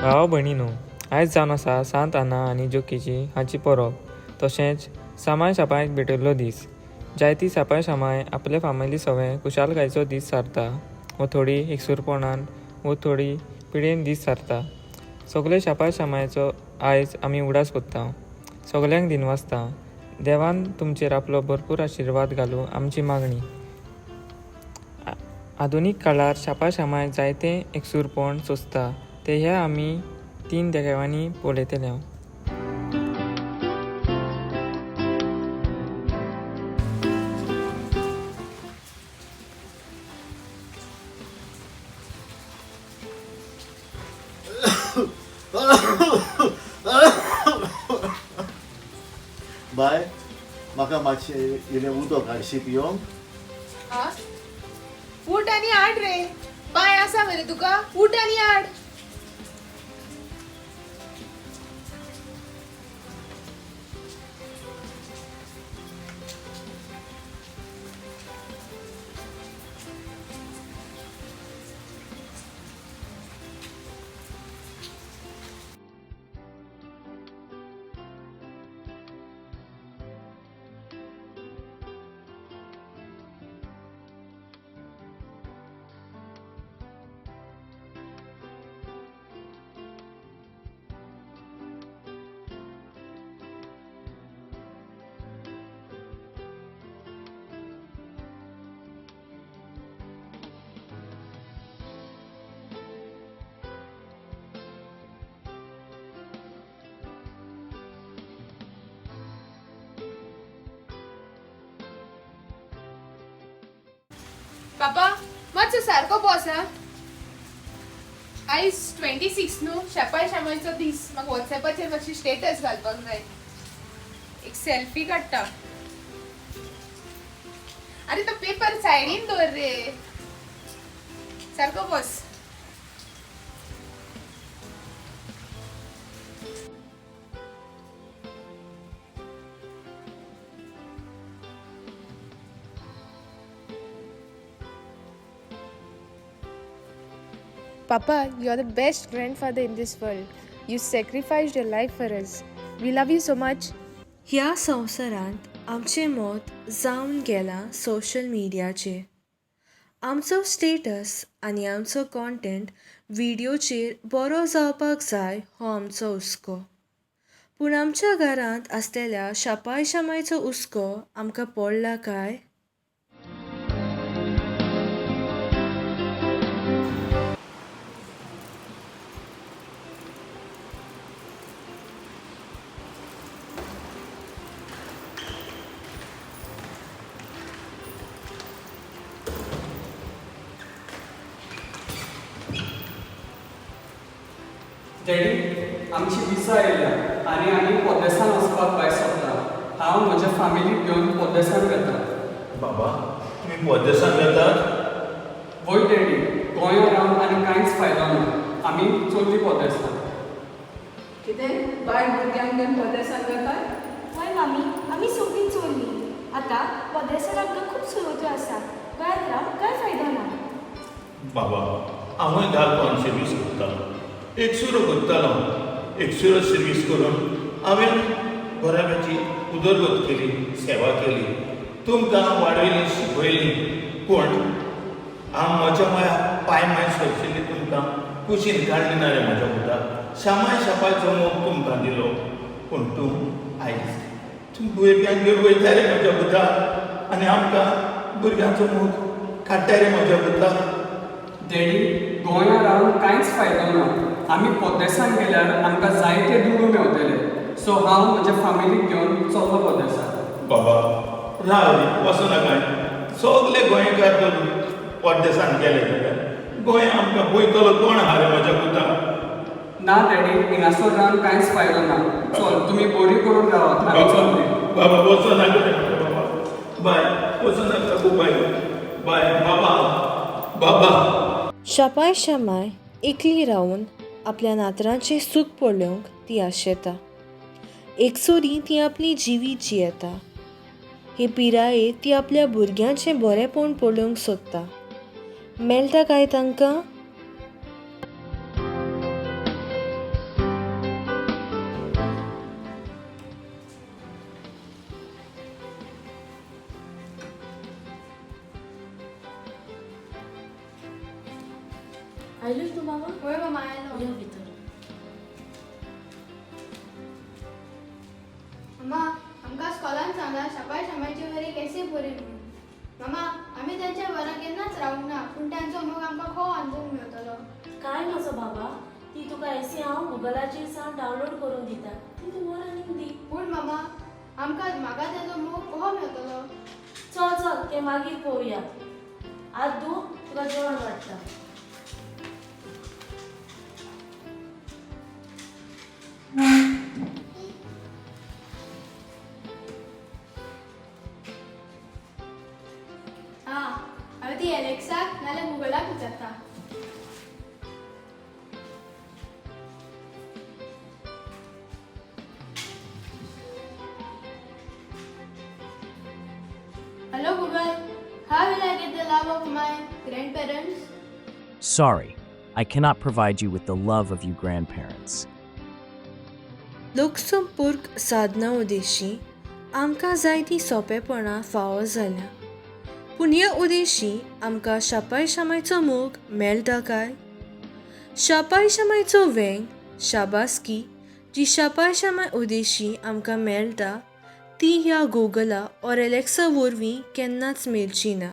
भाव भयणीनो, आयज जावन आसा सांत आना आनी जोकेची हाची परब, तशेंच सामाय शापायक भेटयल्लो दीस. जायती सापाय शामाय आपले फामिली सवय खुशालकायेचो दीस सारता, वो थोडी एकसूरपणान वो थोडी पिडेन दीस सारता. सगळे शापाय शामायचो आयज आमी उडास कोत्ता. सगल्यांक दिनवासता. देवान तुमचेर आपलो भरपूर आशिर्वाद घालूं आमची मागणी. आधुनीक काळार शापाय शामाय जायते एकसूरपण सोंसता ते हे आमी 3 देखाव्यांनी पळयतले. बाय म्हाका मातशें इलें उदक हाडशी पिवंक. उठ आणि आड रे. बाय आसा मरे तुका. उठ आणि आड. पापा मातसो सारको बस हा. आयज 26 न्हू, शापाय शामायचो दीस. म्हाका व्हॉट्सॅपाचेर मातशी स्टेटस घालपाक जाय. एक सेल्फी काडटा. अरे तो पेपर सायडीन दवर रे. सारको बस. Papa, you're the best grandfather in this world. You sacrificed your life for us. We love you so much. ह्या संवसारांत आमचें मोत जावन गेलां सोशल मिडियाचेर. आमचो स्टेटस आनी आमचो कॉन्टेंट व्हिडिओचेर बरो जावपाक जाय हो आमचो हुस्को. पूण आमच्या घरांत आसलेल्या शापाय शामायचो हुस्को आमकां पडला काय? डॅडी, आमची विसा आयल्या आनी आमी पोदेसान वचपाक भायर सरता. हांव म्हज्या फॅमिलीक घेवन पोदेसान वेता. बाबा तुमी पोदेसान वेतात? वय डॅडी, गोंयांत रावन आनी कांयच फायदो ना. आमी चल्ली पोदेसान. कितें बाय भुरग्यांक घेवन परदेसाक वतात? हय मामी, आमी सगळीं चोरली. आतां परदेसाक आमकां खूब सुरवाती आसा. गोंयांत रावन कांय फायदो ना. बाबा हांवूय घालपाक सर्वीस करतालो. एक सुरो करतालो. एक सुरो सर्वीस करून हांवें बऱ्यापैकी उदरगत केली, सेवा केली. तुमकां वाडयली, शिकयली. पूण हांव म्हज्या पांय सोडशिल्ली तुमकां कुशीन काडली ना रे म्हज्या पुताक. शामाय शापायचो मोग तुमकां दिलो. पूण तूं आयज तूं भुरग्यांक घेवन वयता रे म्हज्या पुताक आनी आमकां भुरग्यांचो मोग काडटा रे म्हज्या पुताक. डॅडी, गोंयांत रावन कांयच फायदो ना. आमी पोदेसान गेल्यार आमकां जायते दुडू मेवतले. सो हांव म्हज्या फॅमिलीक घेवन चल्लो पोदेसान. बाबा राव रे, वचनाकाय. सगळे गोंयकार तर परदेसान गेले जाल्यार गोंय आमकां पळयतलो कोण आहा रे म्हज्या पुताक? ना डॅडी, हिंगासर रावन कांयच फायदो ना. चल, तुमी बरी करून रावात. आमी चल्ली. बाबा वचनाका रे म्हज्या बाबा. बाय वचनाका गो बाय. बाय बाबा. बाबा शापाय शामाय एकली रावन आपल्या नातरांचें सूख पळोवंक ती आशेता. एकसोरी ती आपली जिवीत जियेता. हे पिरायेक ती आपल्या भुरग्यांचें बरेंपण पळोवंक सोदता. मेळटा काय तांकां? आयलो तू बाबा होय मामा आयलो. या भितर मामा आमकां स्कॉलान सांगा सकाळ शामाची बरी केसे बरी म्हणून. मामा आम्ही त्यांच्या बरा केन्नाच रावूंक ना पूण त्यांचो मोग आमकां खो आंदूंक मेळटलो. काय नसो बाबा ती तुका एसी हांव गुगलाचेर सावन डावनलोड करून दिता ती तूं वर आनीक दी. पूण मामा आमकां म्हाका तेजो मोग कसो मेळटलो. चल चल ते मागीर पळोवया. आज तूं तुका जेवण वाडटा. हा हांव ती एलेक्साक नाल्यार गुगलाक विचारता. Hello Google, how will I get the love of my grandparents? Sorry, I cannot provide you with the love of you grandparents. लोकसंपर्क साधना उदेशी आमकां जायतीं सोंपेपणां फावो जाल्या पूण ह्या उदेशी आमकां शापाय शामायचो मोग मेळटा काय? शापाय शामायचो वेंग शाबासकी जी शापाय शामाय उदेशी आमकां मेळटा ती ह्या गुगला ऑर एलेक्सा वरवीं केन्नाच मेळची ना.